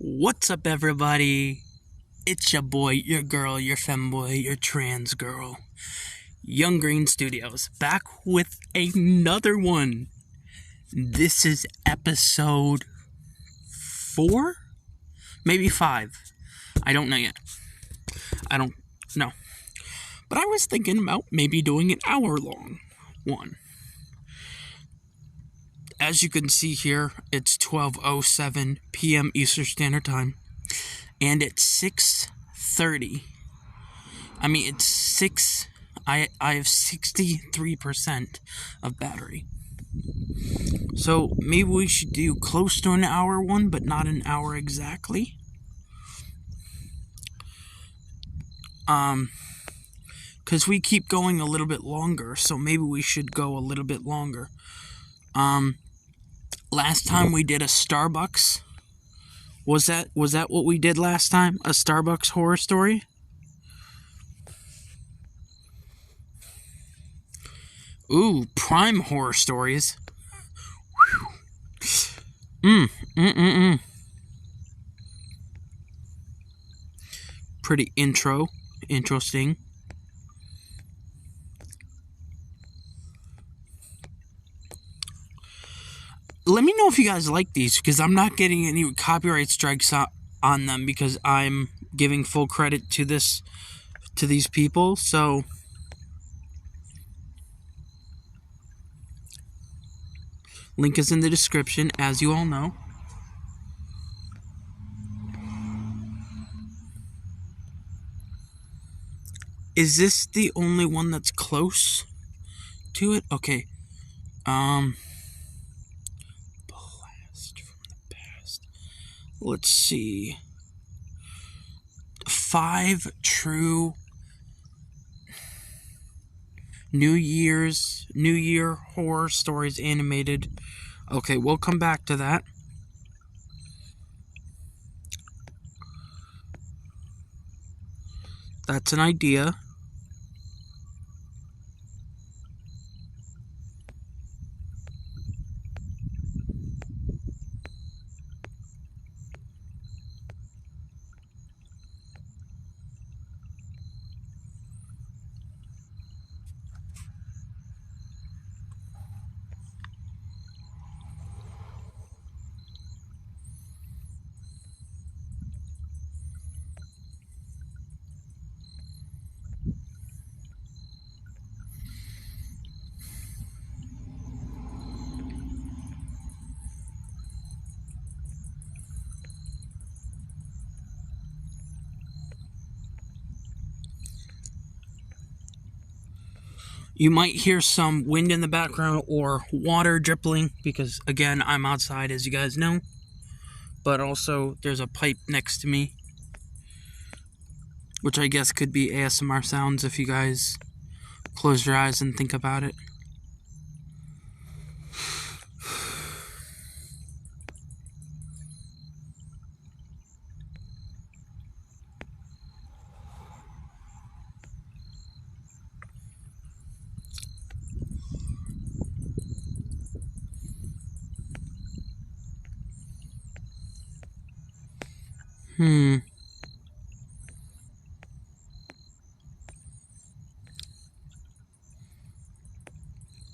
What's up, everybody? It's your boy, your girl, your femboy, your trans girl, Young Green Studios, back with another one. This is episode 4? Maybe 5. I don't know yet. I don't know. But I was thinking about maybe doing an hour-long one. As you can see here, it's 12:07 p.m. Eastern Standard Time. And it's 6:30. It's 6. I have 63% of battery. So maybe we should do close to an hour one, but not an hour exactly. Because we keep going a little bit longer, so maybe we should go a little bit longer. Last time we did a Starbucks. Was that what we did last time? A Starbucks horror story? Ooh, prime horror stories. Pretty interesting. Let me know if you guys like these, because I'm not getting any copyright strikes on them because I'm giving full credit to these people. So link is in the description, as you all know. Is this the only one that's close to it? Okay. Blast from the past. Let's see. 5 true New Year horror stories animated. Okay, we'll come back to that. That's an idea. You might hear some wind in the background or water dripping because, again, I'm outside, as you guys know. But also, there's a pipe next to me, which I guess could be ASMR sounds if you guys close your eyes and think about it.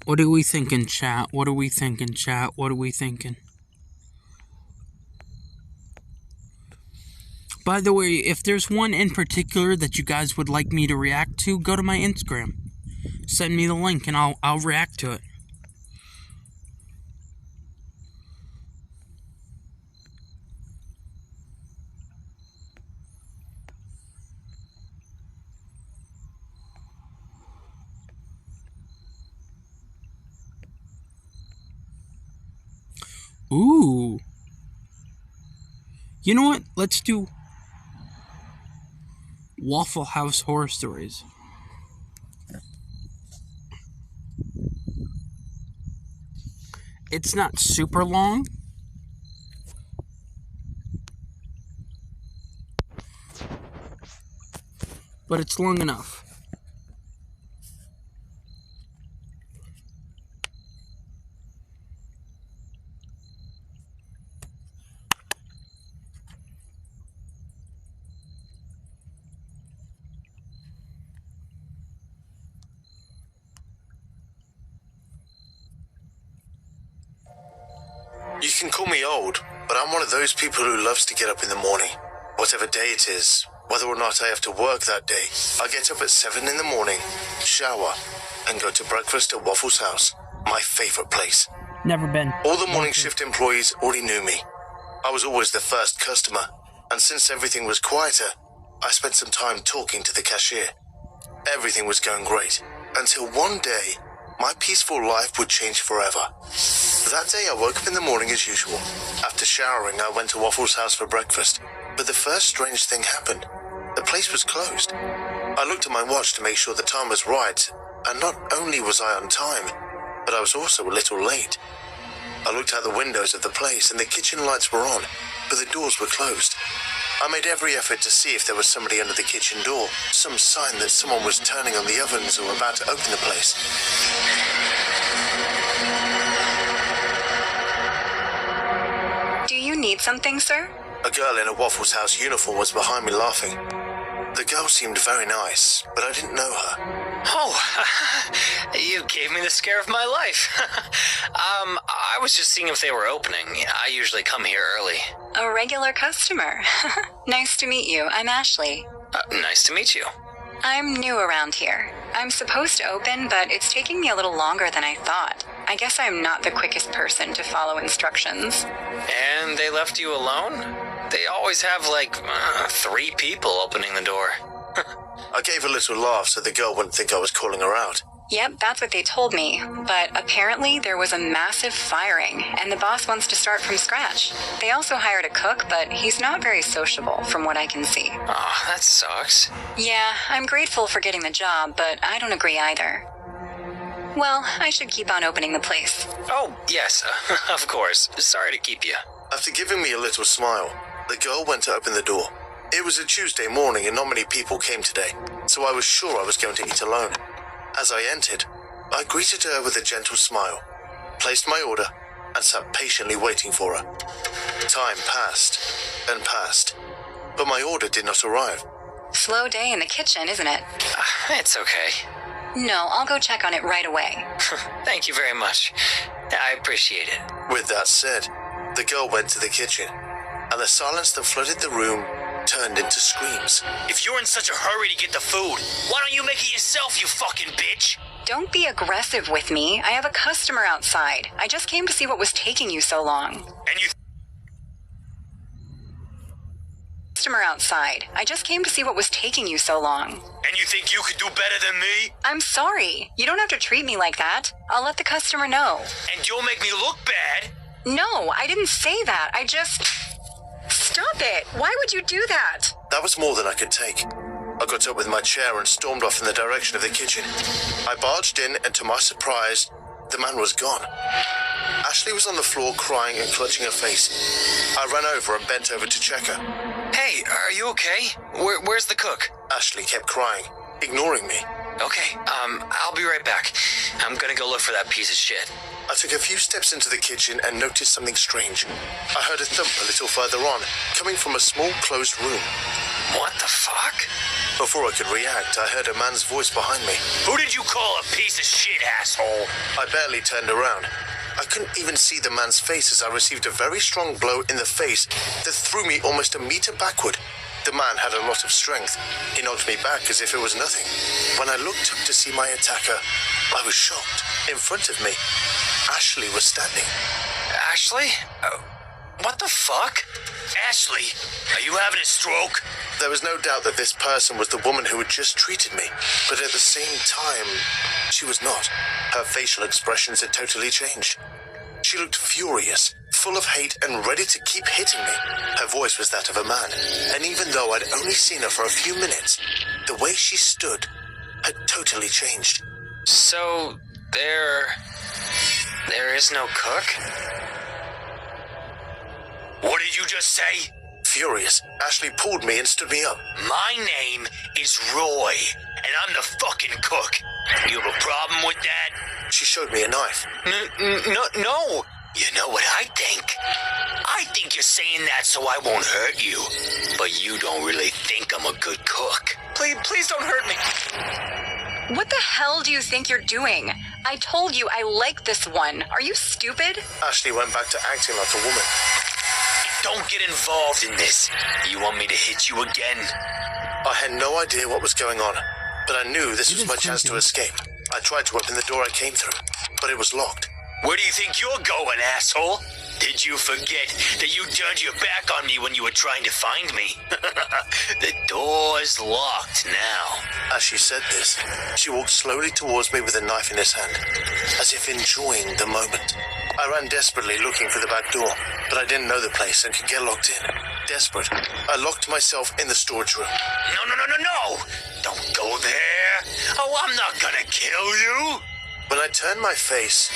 What are we thinking, chat? What are we thinking, chat? What are we thinking? By the way, if there's one in particular that you guys would like me to react to, go to my Instagram. Send me the link and I'll react to it. Ooh. You know what? Let's do Waffle House horror stories. It's not super long, but it's long enough. You can call me old, but I'm one of those people who loves to get up in the morning. Whatever day it is, whether or not I have to work that day, I get up at 7 in the morning, shower, and go to breakfast at Waffle's house, my favorite place. Never been. All the morning shift employees already knew me. I was always the first customer, and since everything was quieter, I spent some time talking to the cashier. Everything was going great, until one day, my peaceful life would change forever. That day I woke up in the morning as usual. After showering, I went to Waffle's house for breakfast, but the first strange thing happened. The place was closed. I looked at my watch to make sure the time was right, and not only was I on time, but I was also a little late. I looked out the windows of the place and the kitchen lights were on, but the doors were closed. I made every effort to see if there was somebody under the kitchen door, some sign that someone was turning on the ovens or about to open the place. Do you need something, sir? A girl in a Waffle's House uniform was behind me laughing. The girl seemed very nice, but I didn't know her. Oh, you gave me the scare of my life. I was just seeing if they were opening. I usually come here early. A regular customer. Nice to meet you. I'm Ashley. Nice to meet you. I'm new around here. I'm supposed to open, but it's taking me a little longer than I thought. I guess I'm not the quickest person to follow instructions. And they left you alone? They always have, 3 people opening the door. I gave a little laugh so the girl wouldn't think I was calling her out. Yep, that's what they told me. But apparently there was a massive firing, and the boss wants to start from scratch. They also hired a cook, but he's not very sociable, from what I can see. Oh, that sucks. Yeah, I'm grateful for getting the job, but I don't agree either. Well, I should keep on opening the place. Oh, yes, of course. Sorry to keep you. After giving me a little smile, the girl went to open the door. It was a Tuesday morning and not many people came today, so I was sure I was going to eat alone. As I entered, I greeted her with a gentle smile, placed my order, and sat patiently waiting for her. Time passed and passed, but my order did not arrive. Slow day in the kitchen, isn't it? It's okay. No, I'll go check on it right away. Thank you very much. I appreciate it. With that said, the girl went to the kitchen, and the silence that flooded the room turned into screams. If you're in such a hurry to get the food, why don't you make it yourself, you fucking bitch? Don't be aggressive with me. I have a customer outside. I just came to see what was taking you so long. And you Customer outside. I just came to see what was taking you so long. And you think you could do better than me? I'm sorry. You don't have to treat me like that. I'll let the customer know. And you'll make me look bad? No, I didn't say that. I just... Stop it! Why would you do that? That was more than I could take. I got up with my chair and stormed off in the direction of the kitchen. I barged in, and to my surprise, the man was gone. Ashley was on the floor crying and clutching her face. I ran over and bent over to check her. Hey, are you okay? Where's the cook? Ashley kept crying, ignoring me. Okay, I'll be right back. I'm gonna go look for that piece of shit. I took a few steps into the kitchen and noticed something strange. I heard a thump a little further on, coming from a small closed room. What the fuck? Before I could react, I heard a man's voice behind me. Who did you call a piece of shit, asshole? I barely turned around. I couldn't even see the man's face as I received a very strong blow in the face that threw me almost a meter backward. The man had a lot of strength. He knocked me back as if it was nothing. When I looked up to see my attacker, I was shocked. In front of me, Ashley was standing. Ashley? What the fuck? Ashley, are you having a stroke? There was no doubt that this person was the woman who had just treated me, but at the same time, she was not. Her facial expressions had totally changed. She looked furious, full of hate and ready to keep hitting me. Her voice was that of a man, and even though I'd only seen her for a few minutes, the way she stood had totally changed. So, there is no cook? What did you just say? Furious, Ashley pulled me and stood me up. My name is Roy, and I'm the fucking cook. You have a problem with that? She showed me a knife. No. You know what I think? I think you're saying that so I won't hurt you. But you don't really think I'm a good cook. Please don't hurt me. What the hell do you think you're doing? I told you I like this one. Are you stupid? Ashley went back to acting like a woman. Don't get involved in this. You want me to hit you again? I had no idea what was going on, but I knew this It was is my chance to creepy. escape. I tried to open the door I came through, but it was locked. Where do you think you're going, asshole? Did you forget that you turned your back on me when you were trying to find me? The door's locked now. As she said this, she walked slowly towards me with a knife in his hand, as if enjoying the moment. I ran desperately looking for the back door, but I didn't know the place and could get locked in. Desperate, I locked myself in the storage room. No! Don't go there. Oh, I'm not gonna kill you. When I turned my face,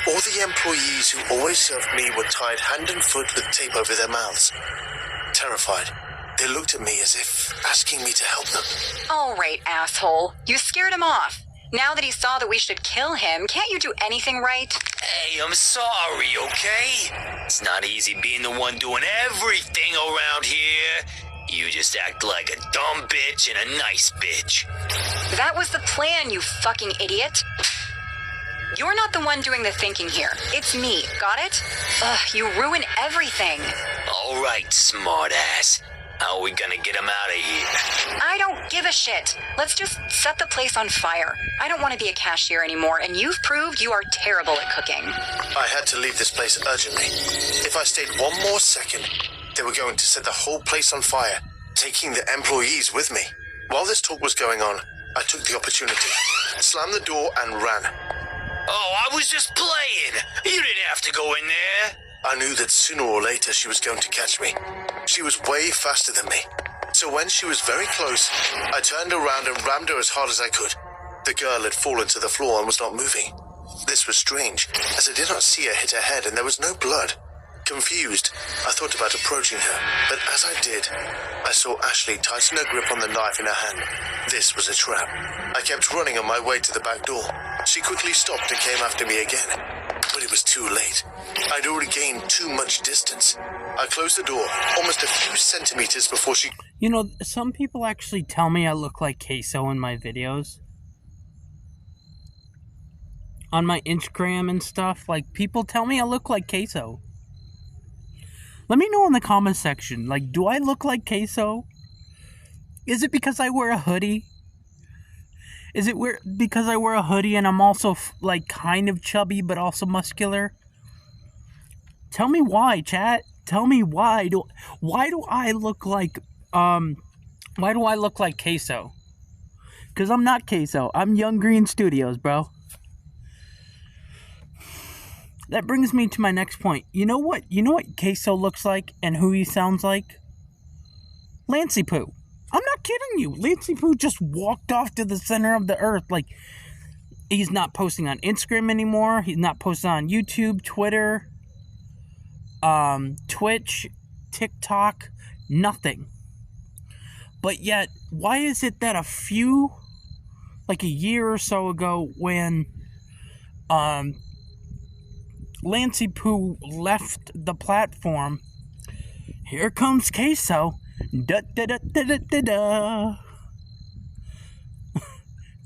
all the employees who always served me were tied hand and foot with tape over their mouths. Terrified, they looked at me as if asking me to help them. All right, asshole. You scared him off. Now that he saw that we should kill him, can't you do anything right? Hey, I'm sorry, okay? It's not easy being the one doing everything around here. You just act like a dumb bitch and a nice bitch. That was the plan, you fucking idiot. You're not the one doing the thinking here. It's me, got it? Ugh, you ruin everything. All right, smartass. How are we gonna get him out of here? I don't give a shit. Let's just set the place on fire. I don't want to be a cashier anymore, and you've proved you are terrible at cooking. I had to leave this place urgently. If I stayed one more second, they were going to set the whole place on fire, taking the employees with me. While this talk was going on, I took the opportunity, slammed the door, and ran. Oh, I was just playing. You didn't have to go in there. I knew that sooner or later she was going to catch me. She was way faster than me. So when she was very close, I turned around and rammed her as hard as I could. The girl had fallen to the floor and was not moving. This was strange, as I did not see her hit her head and there was no blood. Confused, I thought about approaching her, but as I did, I saw Ashley tighten her grip on the knife in her hand. This was a trap. I kept running on my way to the back door. She quickly stopped and came after me again, but it was too late. I'd already gained too much distance. I closed the door almost a few centimeters before she... You know, some people actually tell me I look like Queso in my videos. On my Instagram and stuff, like, people tell me I look like Queso. Let me know in the comment section, like, do I look like Queso? Is it because I wear a hoodie? Is it because I wear a hoodie and I'm also, like, kind of chubby but also muscular? Tell me why, chat. Tell me why do I look like Queso? Because I'm not Queso. I'm Young Green Studios, bro. That brings me to my next point. You know what Queso looks like and who he sounds like? Lancey Poo. I'm not kidding you. Lancey Poo just walked off to the center of the earth. Like, he's not posting on Instagram anymore. He's not posting on YouTube, Twitter, Twitch, TikTok, nothing. But yet, why is it that like a year or so ago when Lancey Poo left the platform, here comes Queso. Da da da da da da da.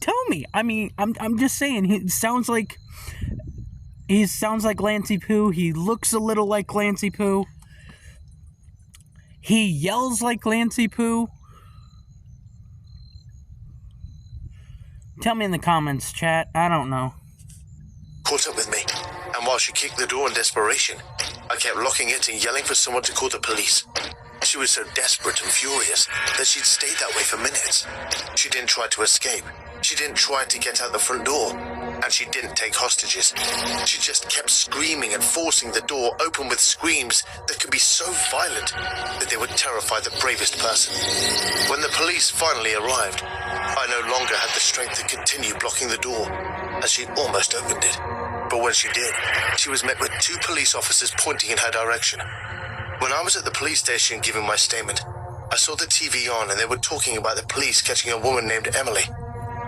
Tell me. I mean, I'm just saying. He sounds like Lancey Poo. He looks a little like Lancey Poo. He yells like Lancey Poo. Tell me in the comments, chat. I don't know. caught up with me, and while she kicked the door in desperation, I kept locking it and yelling for someone to call the police. She was so desperate and furious that she'd stayed that way for minutes. She didn't try to escape. She didn't try to get out the front door. And she didn't take hostages. She just kept screaming and forcing the door open with screams that could be so violent that they would terrify the bravest person. When the police finally arrived, I no longer had the strength to continue blocking the door, as she'd almost opened it. But when she did, she was met with 2 police officers pointing in her direction. When I was at the police station giving my statement, I saw the TV on and they were talking about the police catching a woman named Emily,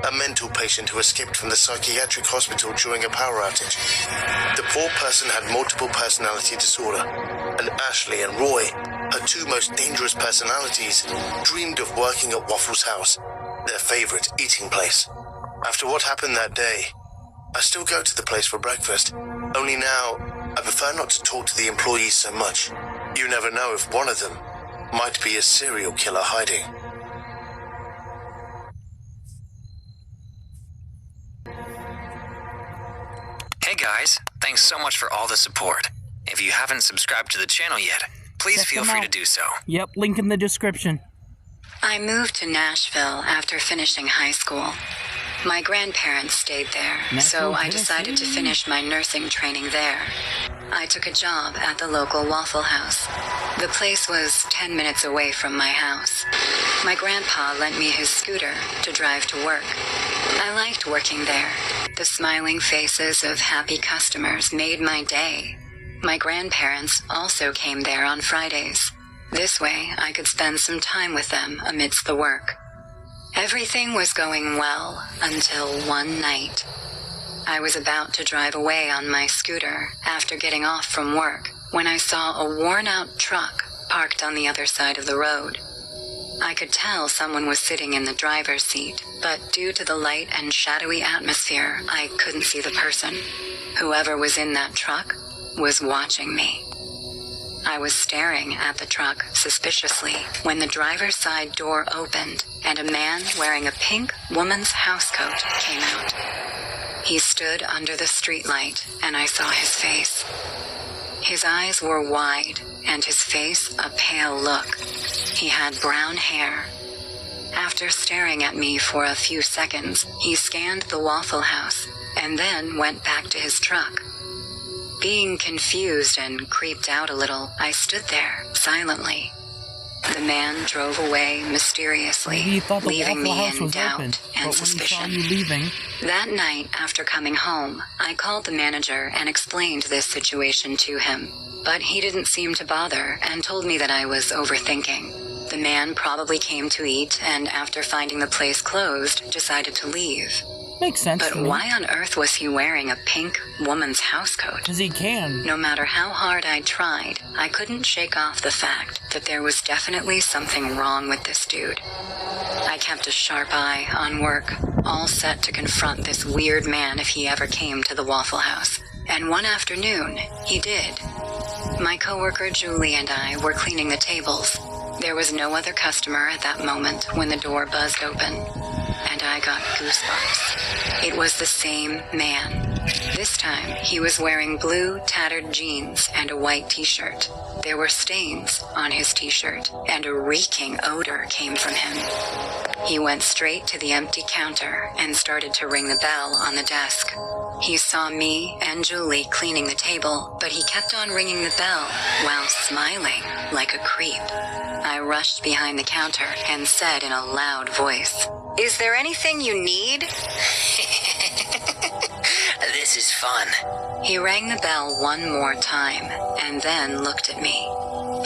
a mental patient who escaped from the psychiatric hospital during a power outage. The poor person had multiple personality disorder, and Ashley and Roy, her 2 most dangerous personalities, dreamed of working at Waffle's house, their favorite eating place. After what happened that day, I still go to the place for breakfast. Only now, I prefer not to talk to the employees so much. You never know if one of them might be a serial killer hiding. Hey guys, thanks so much for all the support. If you haven't subscribed to the channel yet, please feel free to do so. Yep, link in the description. I moved to Nashville after finishing high school. My grandparents stayed there, so I decided to finish my nursing training there. I took a job at the local Waffle House. The place was 10 minutes away from my house. My grandpa lent me his scooter to drive to work. I liked working there. The smiling faces of happy customers made my day. My grandparents also came there on Fridays. This way, I could spend some time with them amidst the work. Everything was going well until one night. I was about to drive away on my scooter after getting off from work when I saw a worn-out truck parked on the other side of the road. I could tell someone was sitting in the driver's seat, but due to the light and shadowy atmosphere, I couldn't see the person. Whoever was in that truck was watching me. I was staring at the truck suspiciously when the driver's side door opened and a man wearing a pink woman's housecoat came out. He stood under the streetlight and I saw his face. His eyes were wide and his face a pale look. He had brown hair. After staring at me for a few seconds, he scanned the Waffle House and then went back to his truck. Being confused and creeped out a little, I stood there, silently. The man drove away mysteriously, leaving me in doubt and suspicion. That night, after coming home, I called the manager and explained this situation to him. But he didn't seem to bother and told me that I was overthinking. The man probably came to eat and after finding the place closed, decided to leave. Makes sense. But why on earth was he wearing a pink woman's housecoat? Because he can. No matter how hard I tried, I couldn't shake off the fact that there was definitely something wrong with this dude. I kept a sharp eye on work, all set to confront this weird man if he ever came to the Waffle House. And one afternoon, he did. My coworker Julie and I were cleaning the tables. There was no other customer at that moment when the door buzzed open, and I got goosebumps. It was the same man. This time, he was wearing blue, tattered jeans and a white t-shirt. There were stains on his t-shirt, and a reeking odor came from him. He went straight to the empty counter and started to ring the bell on the desk. He saw me and Julie cleaning the table, but he kept on ringing the bell while smiling like a creep. I rushed behind the counter and said in a loud voice, "Is there anything you need?" This is fun. He rang the bell one more time and then looked at me.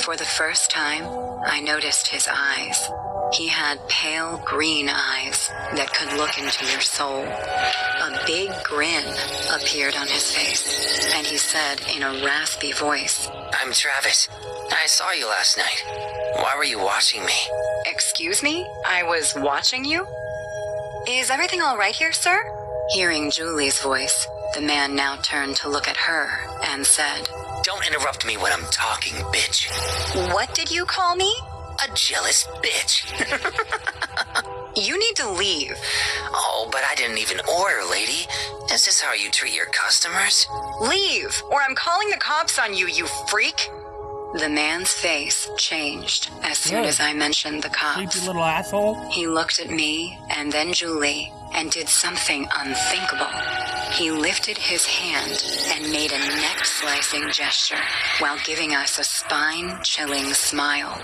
For the first time, I noticed his eyes. He had pale green eyes that could look into your soul. A big grin appeared on his face, and he said in a raspy voice, I'm Travis. I saw you last night. Why were you watching me? "Excuse me? I was watching you? Is everything all right here, sir?" Hearing Julie's voice, the man now turned to look at her and said, Don't interrupt me when I'm talking, bitch. "What did you call me?" A jealous bitch. "You need to leave." Oh, but I didn't even order, lady. Is this how you treat your customers? "Leave, or I'm calling the cops on you, you freak." The man's face changed as soon as I mentioned the cops. Sleepy little asshole. He looked at me and then Julie and did something unthinkable. He lifted his hand and made a neck-slicing gesture while giving us a spine-chilling smile.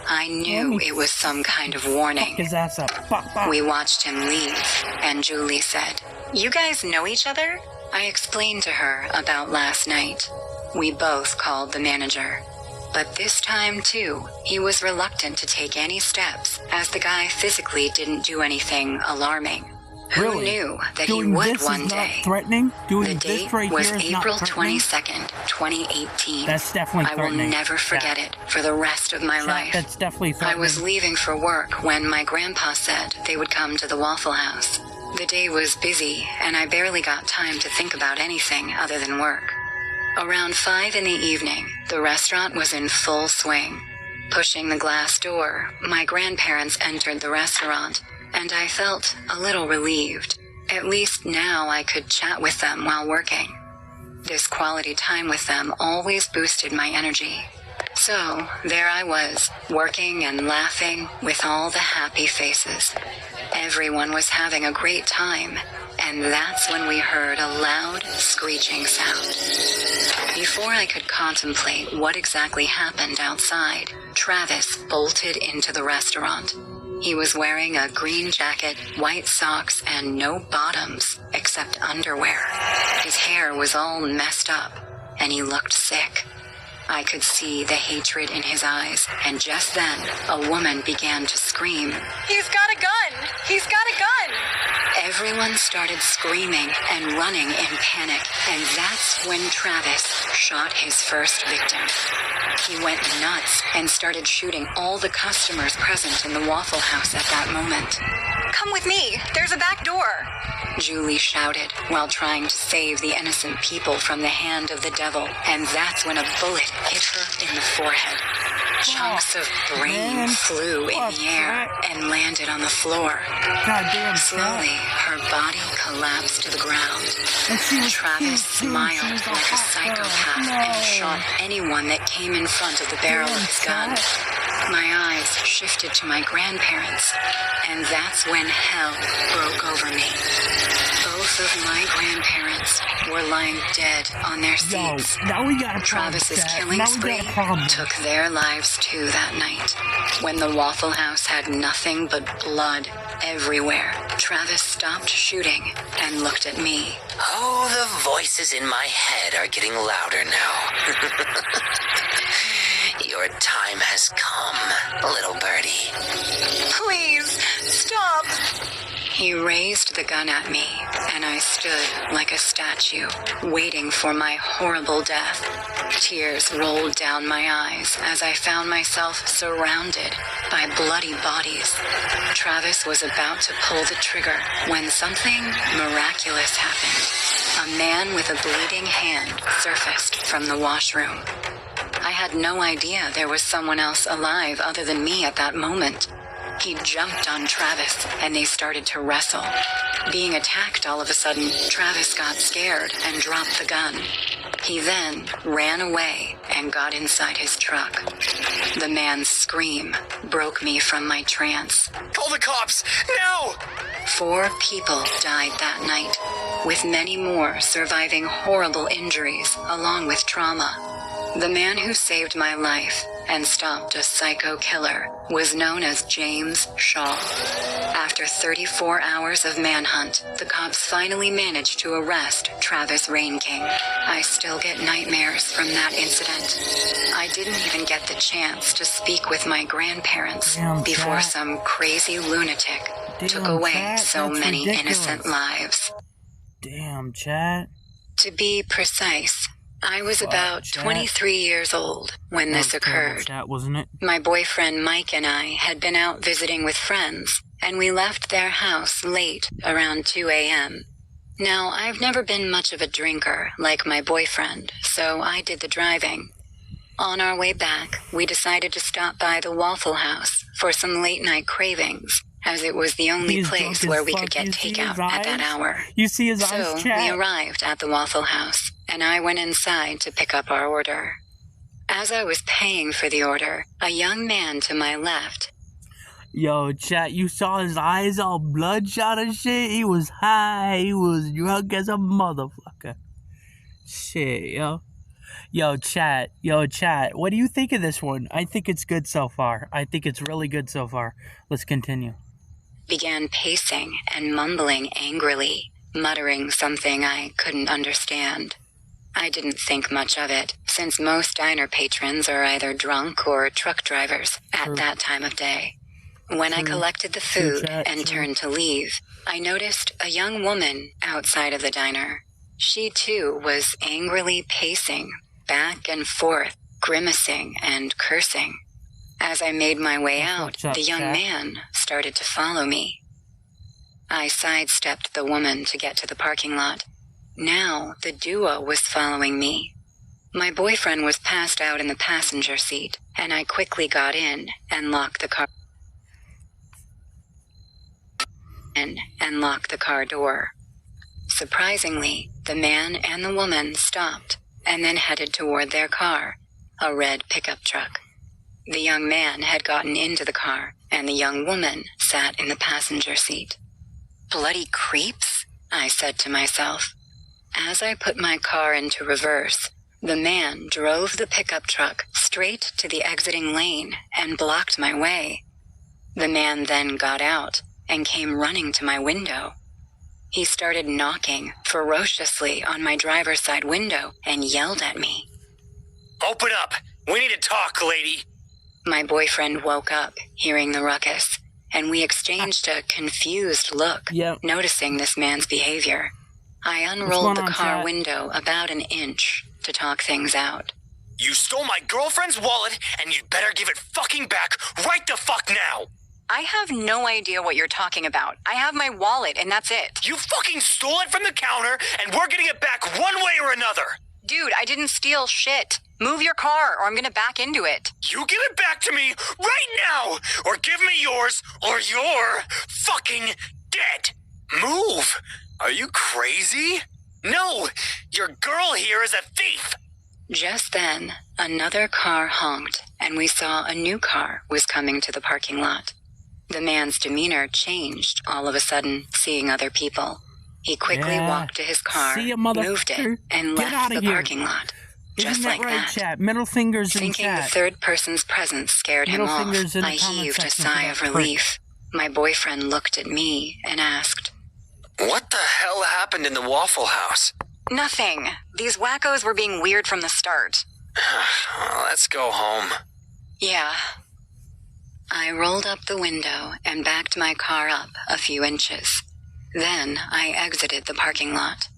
I knew it was some kind of warning. His ass up. Fuck, fuck. We watched him leave, and Julie said, "You guys know each other?" I explained to her about last night. We both called the manager. But this time, too, he was reluctant to take any steps, as the guy physically didn't do anything alarming. Who knew that Doing he would this one is day? Not threatening. Doing The this date right was here is April not threatening. 22nd, 2018. That's definitely I will threatening. never forget it for the rest of my life. That's definitely I threatening. was leaving for work when my grandpa said they would come to the Waffle House. The day was busy, and I barely got time to think about anything other than work. Around 5 in the evening, the restaurant was in full swing. Pushing the glass door, my grandparents entered the restaurant, and I felt a little relieved. At least now I could chat with them while working. This quality time with them always boosted my energy. So, there I was, working and laughing with all the happy faces. Everyone was having a great time, and that's when we heard a loud, screeching sound. Before I could contemplate what exactly happened outside, Travis bolted into the restaurant. He was wearing a green jacket, white socks, and no bottoms, except underwear. His hair was all messed up, and he looked sick. I could see the hatred in his eyes, and just then, a woman began to scream, "He's got a gun! He's got a gun!" Everyone started screaming and running in panic, and that's when Travis shot his first victim. He went nuts and started shooting all the customers present in the Waffle House at that moment. "Come with me! There's a back door!" Julie shouted while trying to save the innocent people from the hand of the devil, and that's when a bullet hit her in the forehead. Chunks of brain flew in the air and landed on the floor. Goddamn. Slowly, her body collapsed to the ground. Travis smiled like a psychopath and shot anyone that came in front of the barrel of his gun. My eyes shifted to my grandparents, and that's when hell broke over me. Both of my grandparents were lying dead on their seats. Now we got a Travis's killing spree took their lives too that night. When the Waffle House had nothing but blood everywhere, Travis stopped shooting and looked at me. Oh, the voices in my head are getting louder now. Your time has come, little birdie. "Please, stop!" He raised the gun at me, and I stood like a statue, waiting for my horrible death. Tears rolled down my eyes as I found myself surrounded by bloody bodies. Travis was about to pull the trigger when something miraculous happened. A man with a bleeding hand surfaced from the washroom. I had no idea there was someone else alive other than me at that moment. He jumped on Travis, and they started to wrestle. Being attacked all of a sudden, Travis got scared and dropped the gun. He then ran away and got inside his truck. The man's scream broke me from my trance. Call the cops, now! 4 people died that night, with many more surviving horrible injuries along with trauma. The man who saved my life and stopped a psycho killer was known as James Shaw. After 34 hours of manhunt, the cops finally managed to arrest Travis Rain King. I still get nightmares from that incident. I didn't even get the chance to speak with my grandparents before some crazy lunatic took away so many innocent lives. Damn, chat. To be precise, I was about 23 years old when this occurred. Chat, wasn't it? My boyfriend Mike and I had been out visiting with friends, and we left their house late, around 2 a.m. Now, I've never been much of a drinker like my boyfriend, so I did the driving. On our way back, we decided to stop by the Waffle House for some late-night cravings, as it was the only place where we could get takeout at that hour. You see his eyes, So chat? we arrived at the Waffle House, and I went inside to pick up our order. As I was paying for the order, a young man to my left. Yo, chat, you saw his eyes all bloodshot and shit? He was high. He was drunk as a motherfucker. Shit, yo. Yo, chat. What do you think of this one? I think it's good so far. I think it's really good so far. Let's continue. Began pacing and mumbling angrily, muttering something I couldn't understand. I didn't think much of it, since most diner patrons are either drunk or truck drivers at that time of day. When I collected the food and turned to leave, I noticed a young woman outside of the diner. She, too, was angrily pacing back and forth, grimacing and cursing. As I made my way out, the young man started to follow me. I sidestepped the woman to get to the parking lot. Now the duo was following me. My boyfriend was passed out in the passenger seat, and I quickly got in and locked the car door. Surprisingly, the man and the woman stopped and then headed toward their car, a red pickup truck. The young man had gotten into the car, and the young woman sat in the passenger seat. Bloody creeps, I said to myself. As I put my car into reverse, the man drove the pickup truck straight to the exiting lane and blocked my way. The man then got out and came running to my window. He started knocking ferociously on my driver's side window and yelled at me. Open up! We need to talk, lady! My boyfriend woke up, hearing the ruckus, and we exchanged a confused look, noticing this man's behavior. I unrolled the car window about an inch to talk things out. You stole my girlfriend's wallet, and you'd better give it fucking back right the fuck now! I have no idea what you're talking about. I have my wallet, and that's it. You fucking stole it from the counter, and we're getting it back one way or another! Dude, I didn't steal shit. Move your car, or I'm gonna back into it. You give it back to me right now, or give me yours, or you're fucking dead! Move! Are you crazy? No! Your girl here is a thief! Just then, another car honked, and we saw a new car was coming to the parking lot. The man's demeanor changed all of a sudden, seeing other people. He quickly walked to his car, moved it, and left the parking lot. Just like that. Chat? Middle fingers in Thinking chat. the third person's presence scared him off, I heaved a sigh of relief. My boyfriend looked at me and asked, What the hell happened in the Waffle House? Nothing. These wackos were being weird from the start. Let's go home. Yeah. I rolled up the window and backed my car up a few inches. Then I exited the parking lot.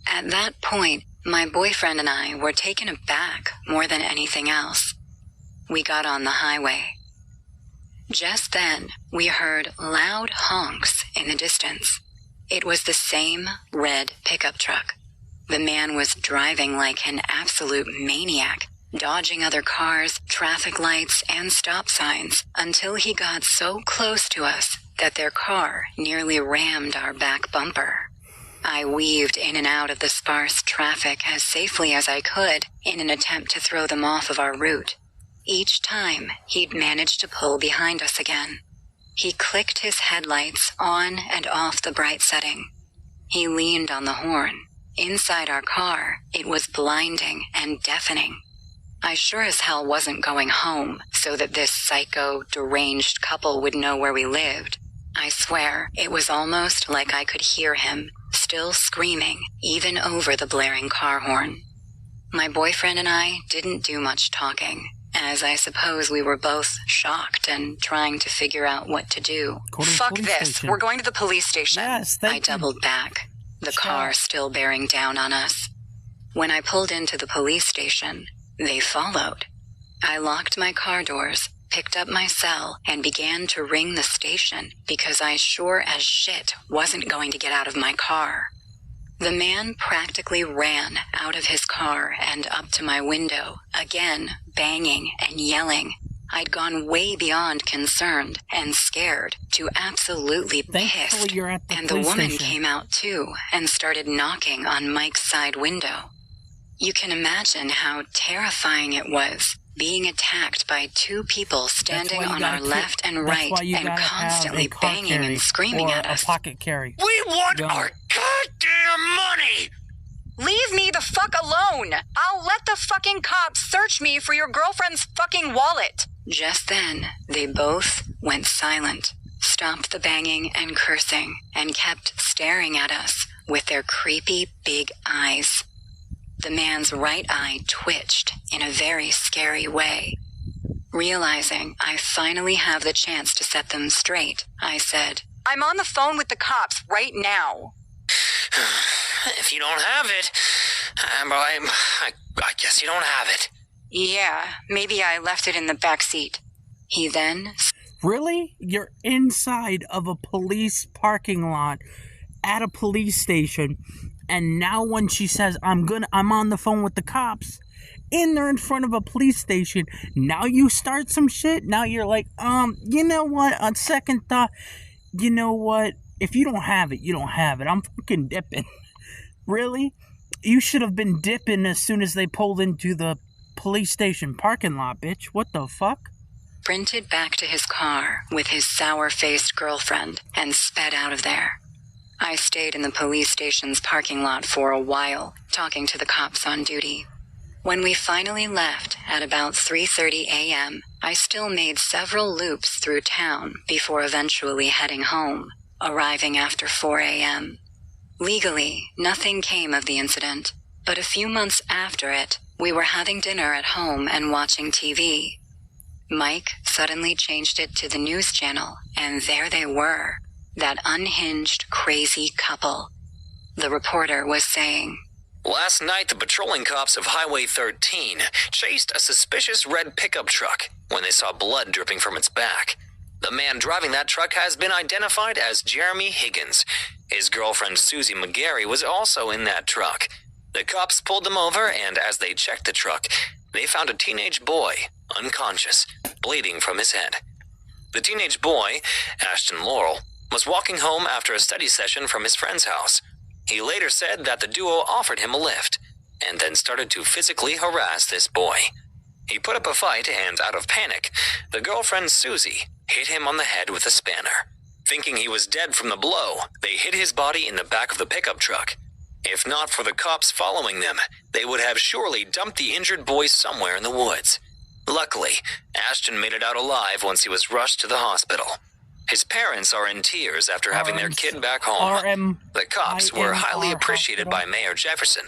At that point, my boyfriend and I were taken aback more than anything else. We got on the highway. Just then, we heard loud honks in the distance. It was the same red pickup truck. The man was driving like an absolute maniac, dodging other cars, traffic lights, and stop signs until he got so close to us that their car nearly rammed our back bumper. I weaved in and out of the sparse traffic as safely as I could in an attempt to throw them off of our route. Each time, he'd managed to pull behind us again. He clicked his headlights on and off the bright setting. He leaned on the horn. Inside our car, it was blinding and deafening. I sure as hell wasn't going home so that this psycho, deranged couple would know where we lived. I swear, it was almost like I could hear him, still screaming, even over the blaring car horn. My boyfriend and I didn't do much talking, as I suppose we were both shocked and trying to figure out what to do. Fuck this. We're going to the police station. Yes, I doubled back, the car still bearing down on us. When I pulled into the police station, they followed. I locked my car doors, picked up my cell, and began to ring the station because I sure as shit wasn't going to get out of my car. The man practically ran out of his car and up to my window, again banging and yelling. I'd gone way beyond concerned and scared to absolutely pissed, and the woman came out too and started knocking on Mike's side window. You can imagine how terrifying it was being attacked by two people standing on our left and right and constantly banging and screaming at us. Pocket carry. We want our goddamn money! Leave me the fuck alone! I'll let the fucking cops search me for your girlfriend's fucking wallet! Just then, they both went silent, stopped the banging and cursing, and kept staring at us with their creepy big eyes. The man's right eye twitched in a very scary way. Realizing I finally have the chance to set them straight, I said, I'm on the phone with the cops right now. If you don't have it, I guess you don't have it. Yeah, maybe I left it in the back seat. He then Really? You're inside of a police parking lot at a police station, and now when she says, I'm on the phone with the cops, and they're in front of a police station, now you start some shit? Now you're like, you know what? On second thought, you know what? If you don't have it, you don't have it. I'm fucking dipping. Really? You should have been dipping as soon as they pulled into the police station parking lot, bitch. What the fuck? Sprinted back to his car with his sour-faced girlfriend and sped out of there. I stayed in the police station's parking lot for a while, talking to the cops on duty. When we finally left at about 3:30 a.m., I still made several loops through town before eventually heading home, arriving after 4 a.m. Legally, nothing came of the incident, but a few months after it, we were having dinner at home and watching TV. Mike suddenly changed it to the news channel, and there they were, that unhinged, crazy couple. The reporter was saying, Last night, the patrolling cops of Highway 13 chased a suspicious red pickup truck when they saw blood dripping from its back. The man driving that truck has been identified as Jeremy Higgins. His girlfriend Susie McGarry was also in that truck. The cops pulled them over, and as they checked the truck, they found a teenage boy, unconscious, bleeding from his head. The teenage boy, Ashton Laurel, was walking home after a study session from his friend's house. He later said that the duo offered him a lift, and then started to physically harass this boy. He put up a fight, and out of panic, the girlfriend Susie hit him on the head with a spanner. Thinking he was dead from the blow, they hid his body in the back of the pickup truck. If not for the cops following them, they would have surely dumped the injured boy somewhere in the woods. Luckily, Ashton made it out alive once he was rushed to the hospital. His parents are in tears after having their kid back home. The cops were highly appreciated by Mayor Jefferson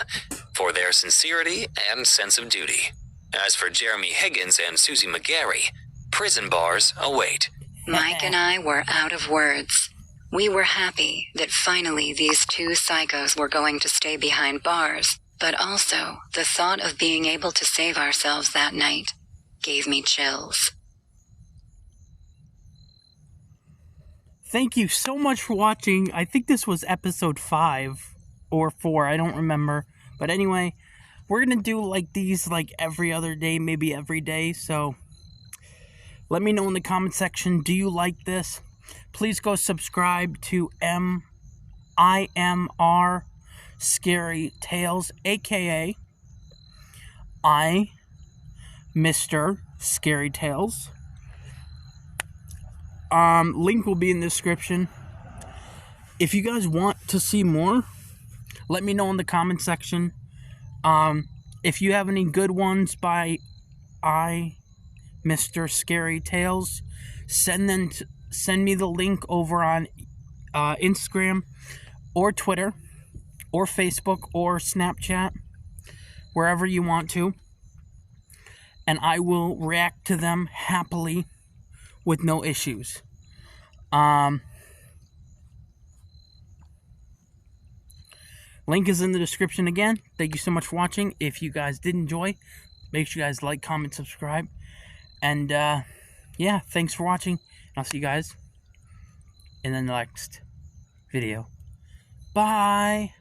for their sincerity and sense of duty. As for Jeremy Higgins and Susie McGarry, prison bars await. Mike and I were out of words. We were happy that finally these two psychos were going to stay behind bars, but also the thought of being able to save ourselves that night gave me chills. Thank you so much for watching. I think this was episode 5 or 4, I don't remember. But anyway, we're going to do like these like every other day, maybe every day. So let me know in the comment section, do you like this? Please go subscribe to MIMR Scary Tales, aka Mr. Scary Tales. Link will be in the description. If you guys want to see more, let me know in the comment section. If you have any good ones by Mr. Scary Tales, send me the link over on Instagram or Twitter or Facebook or Snapchat, wherever you want to, and I will react to them happily with no issues. Link is in the description again. Thank you so much for watching. If you guys did enjoy, make sure you guys like, comment, subscribe. And yeah, thanks for watching. I'll see you guys in the next video. Bye.